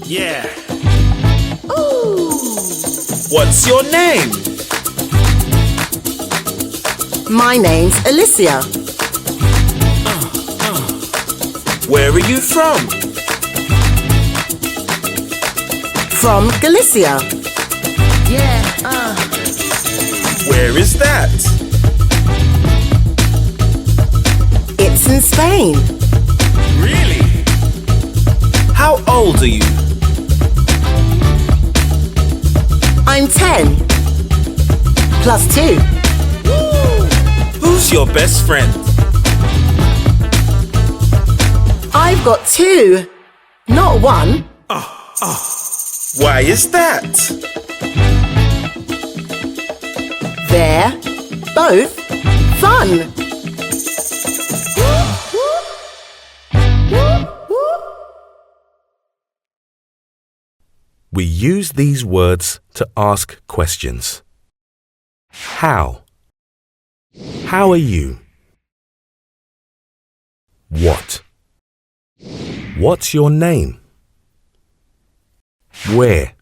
Yeah. Ooh. What's your name? My name's Alicia. Where are you from? From Galicia. Where is that? It's in Spain. Really? How old are you? I'm 10. Plus 2. Who's your best friend? I've got 2, not 1. Why is that? They're both fun. We use these words to ask questions. How? How are you? What? What's your name? Where?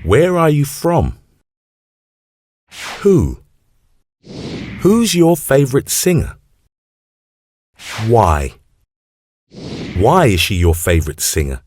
Where are you from? Who? Who's your favorite singer? Why? Why is she your favorite singer?